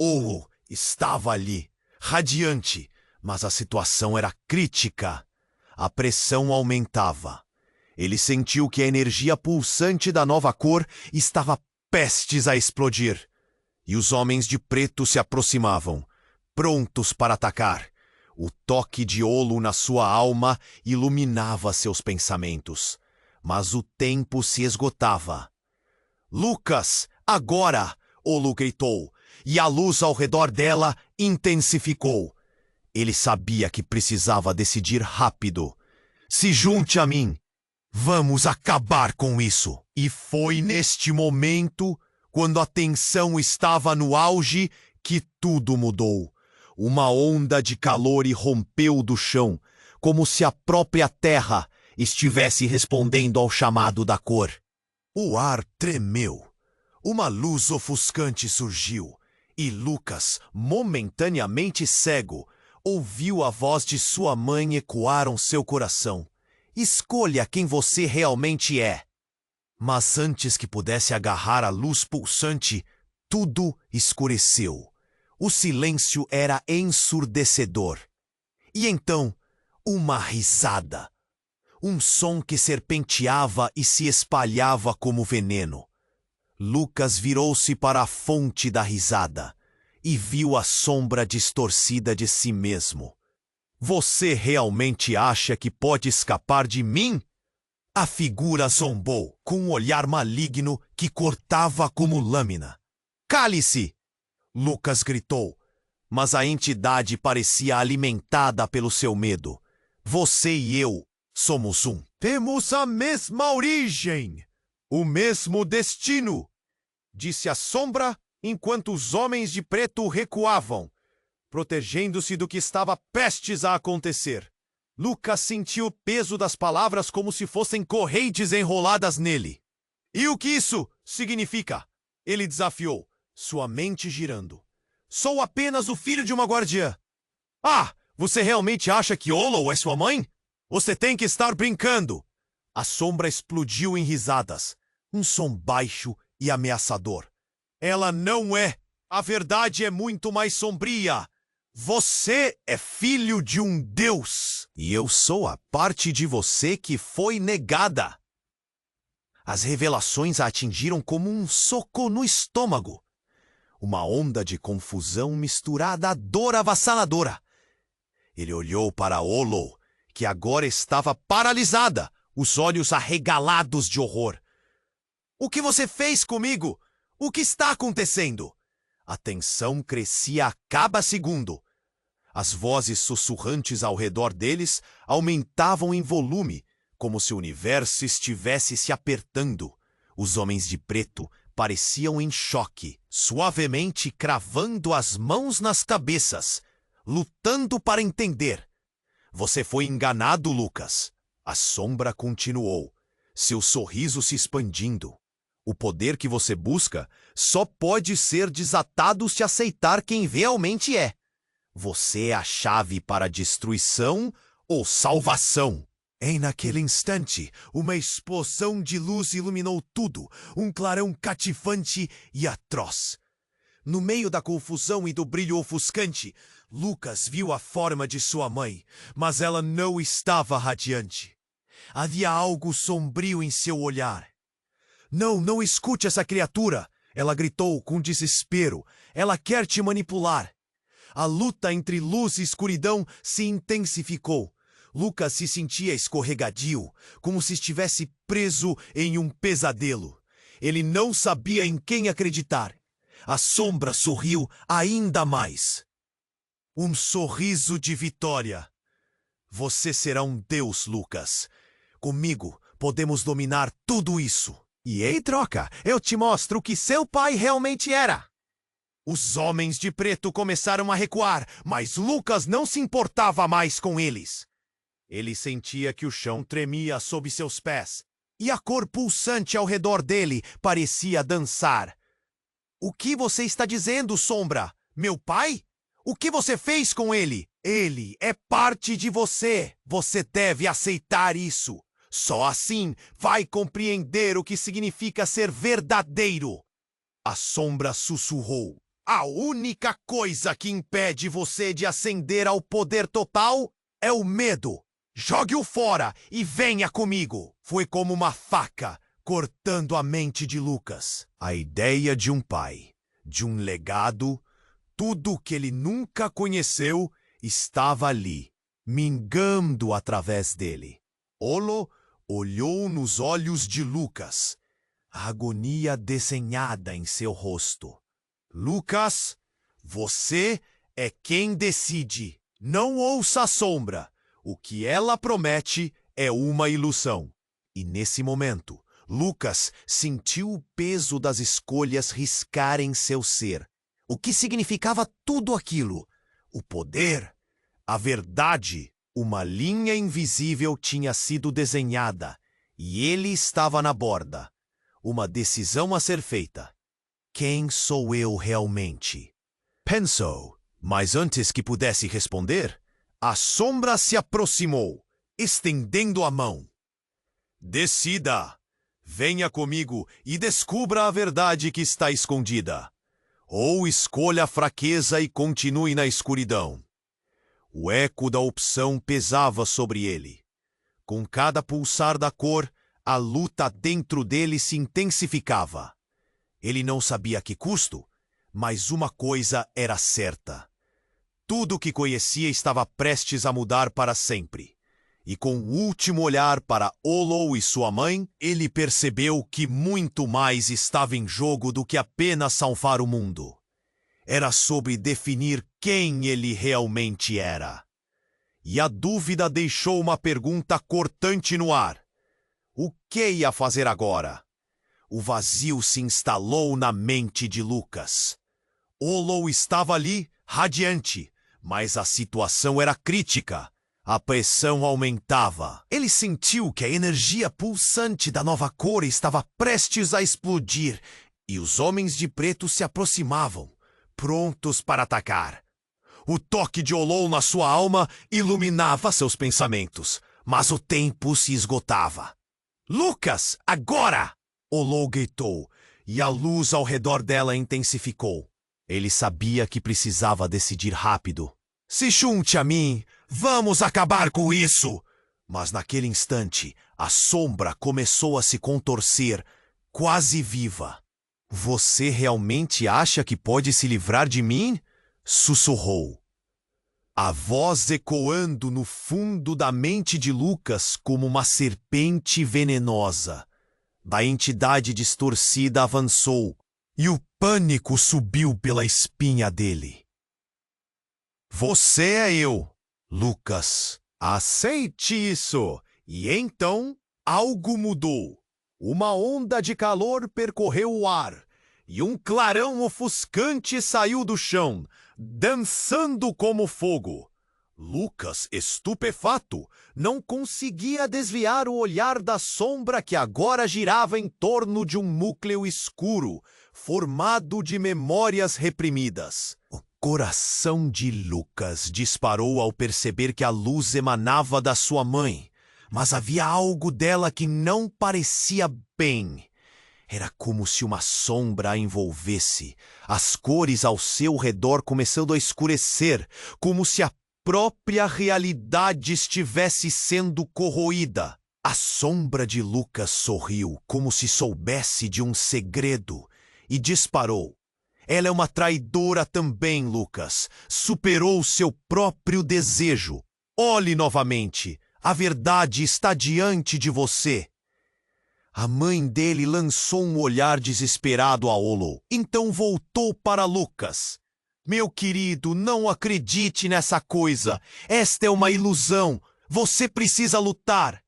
Olo estava ali, radiante, Mas a situação era crítica. A pressão aumentava. Ele sentiu que a energia pulsante da nova cor estava prestes a explodir. E os homens de preto se aproximavam, prontos para atacar. O toque de Olo na sua alma iluminava seus pensamentos. Mas o tempo se esgotava. Lucas, agora! Olo gritou, e a luz ao redor dela intensificou. Ele sabia que precisava decidir rápido. Se junte a mim. Vamos acabar com isso. E foi neste momento, quando a tensão estava no auge, que tudo mudou. Uma onda de calor irrompeu do chão, como se a própria terra estivesse respondendo ao chamado da cor. O ar tremeu. Uma luz ofuscante surgiu, e Lucas, momentaneamente cego, ouviu a voz de sua mãe ecoar em seu coração. Escolha quem você realmente é. Mas antes que pudesse agarrar a luz pulsante, tudo escureceu. O silêncio era ensurdecedor. E então, uma risada. Um som que serpenteava e se espalhava como veneno. Lucas virou-se para a fonte da risada e viu a sombra distorcida de si mesmo. Você realmente acha que pode escapar de mim? A figura zombou, com um olhar maligno que cortava como lâmina. Cale-se! Lucas gritou, mas a entidade parecia alimentada pelo seu medo. Você e eu somos um. Temos a mesma origem, o mesmo destino, disse a sombra enquanto os homens de preto recuavam, protegendo-se do que estava prestes a acontecer. Lucas sentiu o peso das palavras como se fossem correntes enroladas nele. E o que isso significa? Ele desafiou, sua mente girando. Sou apenas o filho de uma guardiã. Ah, você realmente acha que Olo é sua mãe? Você tem que estar brincando. A sombra explodiu em risadas, um som baixo e ameaçador. Ela não é. A verdade é muito mais sombria. Você é filho de um deus. E eu sou a parte de você que foi negada. As revelações a atingiram como um soco no estômago. Uma onda de confusão misturada à dor avassaladora. Ele olhou para Olo, que agora estava paralisada, os olhos arregalados de horror. O que você fez comigo? O que está acontecendo? A tensão crescia a cada segundo. As vozes sussurrantes ao redor deles aumentavam em volume, como se o universo estivesse se apertando. Os homens de preto pareciam em choque, suavemente cravando as mãos nas cabeças, lutando para entender. Você foi enganado, Lucas. A sombra continuou, seu sorriso se expandindo. O poder que você busca só pode ser desatado se aceitar quem realmente é. Você é a chave para a destruição ou salvação. E naquele instante, uma explosão de luz iluminou tudo, um clarão cativante e atroz. No meio da confusão e do brilho ofuscante, Lucas viu a forma de sua mãe, mas ela não estava radiante. Havia algo sombrio em seu olhar. Não escute essa criatura! Ela gritou com desespero. Ela quer te manipular. A luta entre luz e escuridão se intensificou. Lucas se sentia escorregadio, como se estivesse preso em um pesadelo. Ele não sabia em quem acreditar. A sombra sorriu ainda mais. Um sorriso de vitória. Você será um deus, Lucas. Comigo podemos dominar tudo isso. E em troca, eu te mostro o que seu pai realmente era. Os homens de preto começaram a recuar, mas Lucas não se importava mais com eles. Ele sentia que o chão tremia sob seus pés, e a cor pulsante ao redor dele parecia dançar. O que você está dizendo, Sombra? Meu pai? O que você fez com ele? Ele é parte de você. Você deve aceitar isso. Só assim vai compreender o que significa ser verdadeiro. A sombra sussurrou. A única coisa que impede você de ascender ao poder total é o medo. Jogue-o fora e venha comigo. Foi como uma faca cortando a mente de Lucas. A ideia de um pai, de um legado, tudo que ele nunca conheceu estava ali, mingando através dele. Olo olhou nos olhos de Lucas, a agonia desenhada em seu rosto. Lucas, você é quem decide. Não ouça a sombra. O que ela promete é uma ilusão. E nesse momento, Lucas sentiu o peso das escolhas riscarem seu ser. O que significava tudo aquilo? O poder, a verdade. Uma linha invisível tinha sido desenhada e ele estava na borda. Uma decisão a ser feita. Quem sou eu realmente? Pensou, mas antes que pudesse responder, a sombra se aproximou, estendendo a mão. Decida! Venha comigo e descubra a verdade que está escondida. Ou escolha a fraqueza e continue na escuridão. O eco da opção pesava sobre ele. Com cada pulsar da cor, a luta dentro dele se intensificava. Ele não sabia a que custo, mas uma coisa era certa. Tudo o que conhecia estava prestes a mudar para sempre. E com o último olhar para Olo e sua mãe, ele percebeu que muito mais estava em jogo do que apenas salvar o mundo. Era sobre definir quem ele realmente era. E a dúvida deixou uma pergunta cortante no ar. O que ia fazer agora? O vazio se instalou na mente de Lucas. Olo estava ali, radiante, mas a situação era crítica. A pressão aumentava. Ele sentiu que a energia pulsante da nova cor estava prestes a explodir, e os homens de preto se aproximavam, prontos para atacar. O toque de Olo na sua alma iluminava seus pensamentos, mas o tempo se esgotava. Lucas, agora! Olo gritou, e a luz ao redor dela intensificou. Ele sabia que precisava decidir rápido. Se junte a mim, vamos acabar com isso! Mas naquele instante, a sombra começou a se contorcer, quase viva. Você realmente acha que pode se livrar de mim? Sussurrou. A voz ecoando no fundo da mente de Lucas como uma serpente venenosa. Da entidade distorcida avançou, e o pânico subiu pela espinha dele. Você é eu, Lucas. Aceite isso. E então, algo mudou. Uma onda de calor percorreu o ar, e um clarão ofuscante saiu do chão, dançando como fogo. Lucas, estupefato, não conseguia desviar o olhar da sombra que agora girava em torno de um núcleo escuro, formado de memórias reprimidas. O coração de Lucas disparou ao perceber que a luz emanava da sua mãe, mas havia algo dela que não parecia bem. Era como se uma sombra a envolvesse, as cores ao seu redor começando a escurecer, como se a própria realidade estivesse sendo corroída. A sombra de Lucas sorriu, como se soubesse de um segredo, e disparou. Ela é uma traidora também, Lucas. Superou seu próprio desejo. Olhe novamente. A verdade está diante de você. A mãe dele lançou um olhar desesperado a Olo. Então voltou para Lucas. Meu querido, não acredite nessa coisa. Esta é uma ilusão. Você precisa lutar.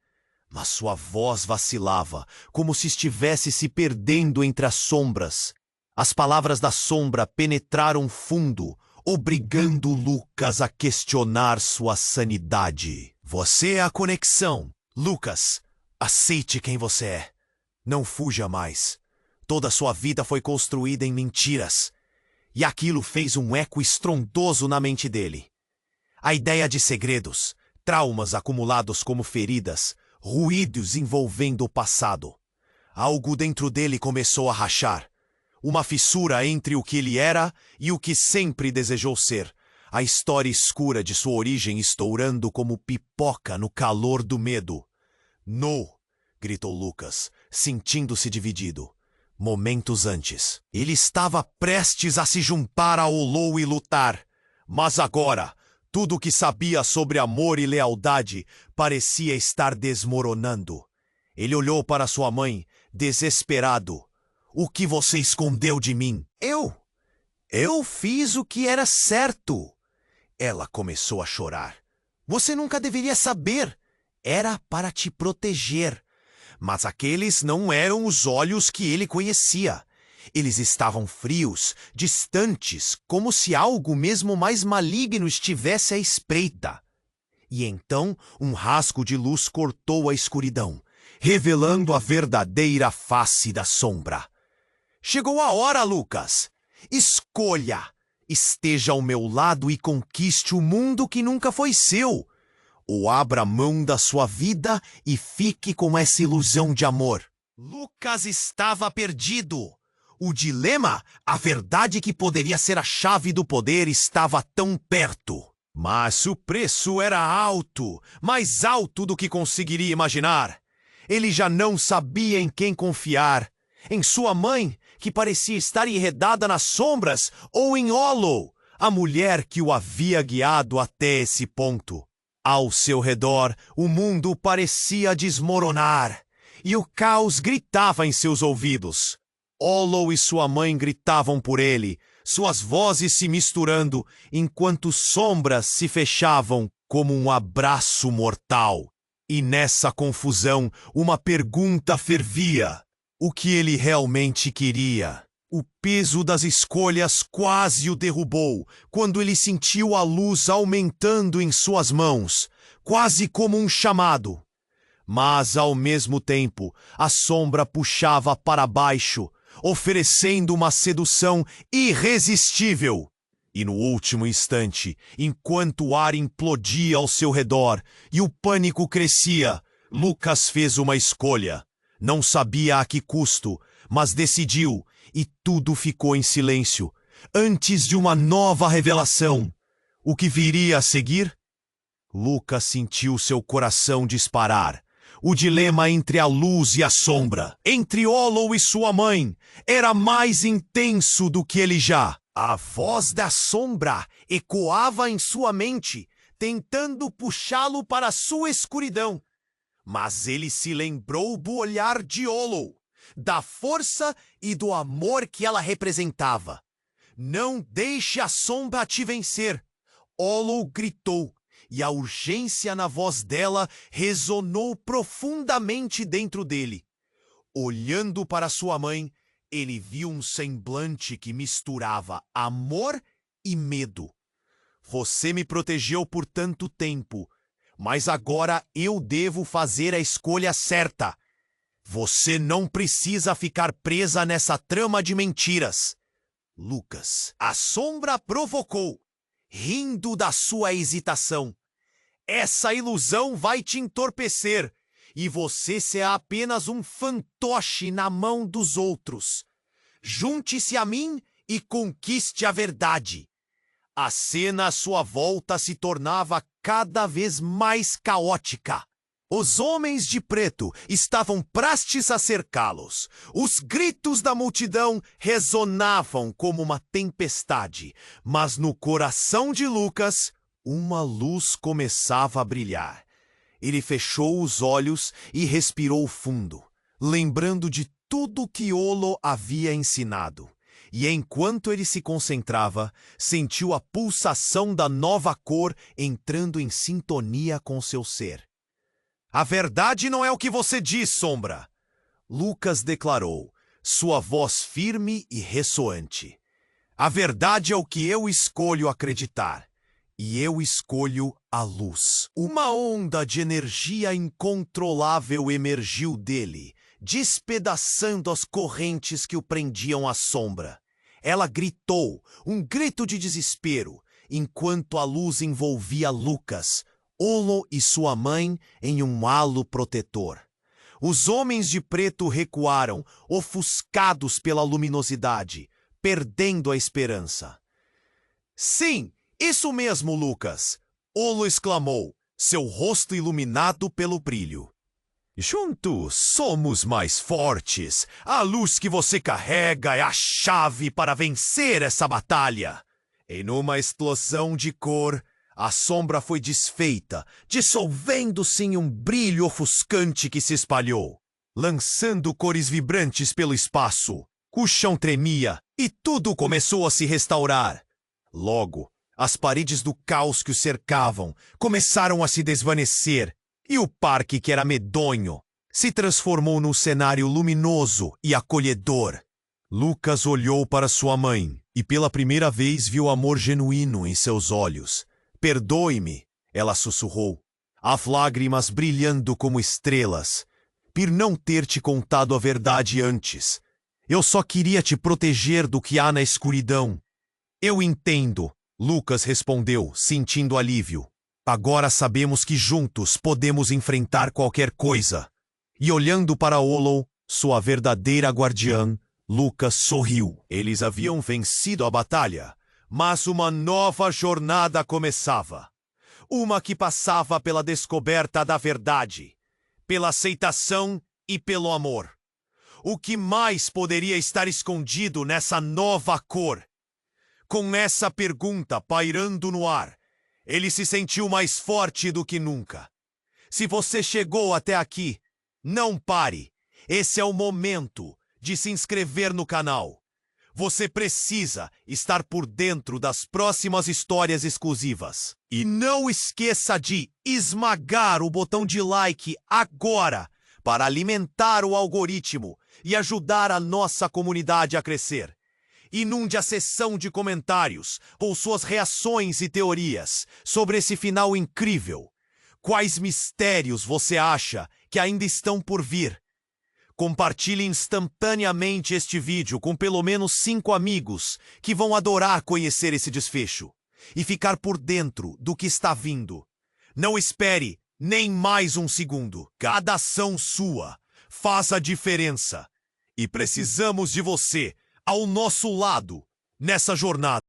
Mas sua voz vacilava, como se estivesse se perdendo entre as sombras. As palavras da sombra penetraram fundo, obrigando Lucas a questionar sua sanidade. Você é a conexão. Lucas, aceite quem você é. Não fuja mais. Toda sua vida foi construída em mentiras. E aquilo fez um eco estrondoso na mente dele. A ideia de segredos, traumas acumulados como feridas, ruídos envolvendo o passado. Algo dentro dele começou a rachar. Uma fissura entre o que ele era e o que sempre desejou ser. A história escura de sua origem estourando como pipoca no calor do medo. "No!" gritou Lucas, sentindo-se dividido. Momentos antes, ele estava prestes a se juntar a Olo e lutar. Mas agora, tudo o que sabia sobre amor e lealdade parecia estar desmoronando. Ele olhou para sua mãe, desesperado. "O que você escondeu de mim?" Eu fiz o que era certo." Ela começou a chorar. "Você nunca deveria saber. Era para te proteger." Mas aqueles não eram os olhos que ele conhecia. Eles estavam frios, distantes, como se algo mesmo mais maligno estivesse à espreita. E então um rasgo de luz cortou a escuridão, revelando a verdadeira face da sombra. "Chegou a hora, Lucas. Escolha. Esteja ao meu lado e conquiste o mundo que nunca foi seu. Ou abra mão da sua vida e fique com essa ilusão de amor." Lucas estava perdido. O dilema, a verdade que poderia ser a chave do poder, estava tão perto. Mas o preço era alto, mais alto do que conseguiria imaginar. Ele já não sabia em quem confiar. Em sua mãe, que parecia estar enredada nas sombras, ou em Olo, a mulher que o havia guiado até esse ponto. Ao seu redor, o mundo parecia desmoronar, e o caos gritava em seus ouvidos. Olo e sua mãe gritavam por ele, suas vozes se misturando, enquanto sombras se fechavam como um abraço mortal. E nessa confusão, uma pergunta fervia. O que ele realmente queria? O peso das escolhas quase o derrubou, quando ele sentiu a luz aumentando em suas mãos, quase como um chamado. Mas, ao mesmo tempo, a sombra puxava para baixo, oferecendo uma sedução irresistível. E no último instante, enquanto o ar implodia ao seu redor e o pânico crescia, Lucas fez uma escolha. Não sabia a que custo, mas decidiu, e tudo ficou em silêncio, antes de uma nova revelação. O que viria a seguir? Lucas sentiu seu coração disparar. O dilema entre a luz e a sombra, entre Olo e sua mãe, era mais intenso do que ele já. A voz da sombra ecoava em sua mente, tentando puxá-lo para sua escuridão. Mas ele se lembrou do olhar de Olo, da força e do amor que ela representava. Não deixe a sombra te vencer, Olo gritou, e a urgência na voz dela ressonou profundamente dentro dele. Olhando para sua mãe, ele viu um semblante que misturava amor e medo. Você me protegeu por tanto tempo, mas agora eu devo fazer a escolha certa. Você não precisa ficar presa nessa trama de mentiras. Lucas, a sombra provocou, rindo da sua hesitação. Essa ilusão vai te entorpecer, e você será apenas um fantoche na mão dos outros. Junte-se a mim e conquiste a verdade. A cena à sua volta se tornava cada vez mais caótica. Os homens de preto estavam prestes a cercá-los. Os gritos da multidão ressonavam como uma tempestade, mas no coração de Lucas, uma luz começava a brilhar. Ele fechou os olhos e respirou fundo, lembrando de tudo que Olo havia ensinado. E enquanto ele se concentrava, sentiu a pulsação da nova cor entrando em sintonia com seu ser. A verdade não é o que você diz, sombra, Lucas declarou, sua voz firme e ressoante. A verdade é o que eu escolho acreditar. E eu escolho a luz. Uma onda de energia incontrolável emergiu dele, despedaçando as correntes que o prendiam à sombra. Ela gritou, um grito de desespero, enquanto a luz envolvia Lucas, Olo e sua mãe em um halo protetor. Os homens de preto recuaram, ofuscados pela luminosidade, perdendo a esperança. Sim, isso mesmo, Lucas! Olo exclamou, seu rosto iluminado pelo brilho. Juntos somos mais fortes. A luz que você carrega é a chave para vencer essa batalha. E numa explosão de cor, a sombra foi desfeita, dissolvendo-se em um brilho ofuscante que se espalhou, lançando cores vibrantes pelo espaço. O chão tremia e tudo começou a se restaurar. Logo, as paredes do caos que o cercavam começaram a se desvanecer e o parque, que era medonho, se transformou num cenário luminoso e acolhedor. Lucas olhou para sua mãe e pela primeira vez viu amor genuíno em seus olhos. Perdoe-me, ela sussurrou, as lágrimas brilhando como estrelas, por não ter te contado a verdade antes. Eu só queria te proteger do que há na escuridão. Eu entendo, Lucas respondeu, sentindo alívio. Agora sabemos que juntos podemos enfrentar qualquer coisa. E olhando para Olo, sua verdadeira guardiã, Lucas sorriu. Eles haviam vencido a batalha, mas uma nova jornada começava. Uma que passava pela descoberta da verdade, pela aceitação e pelo amor. O que mais poderia estar escondido nessa nova cor? Com essa pergunta pairando no ar, ele se sentiu mais forte do que nunca. Se você chegou até aqui, não pare. Esse é o momento de se inscrever no canal. Você precisa estar por dentro das próximas histórias exclusivas. E não esqueça de esmagar o botão de like agora para alimentar o algoritmo e ajudar a nossa comunidade a crescer. Inunde a seção de comentários com suas reações e teorias sobre esse final incrível. Quais mistérios você acha que ainda estão por vir? Compartilhe instantaneamente este vídeo com pelo menos 5 amigos que vão adorar conhecer esse desfecho e ficar por dentro do que está vindo. Não espere nem mais um segundo. Cada ação sua faz a diferença. E precisamos de você ao nosso lado nessa jornada.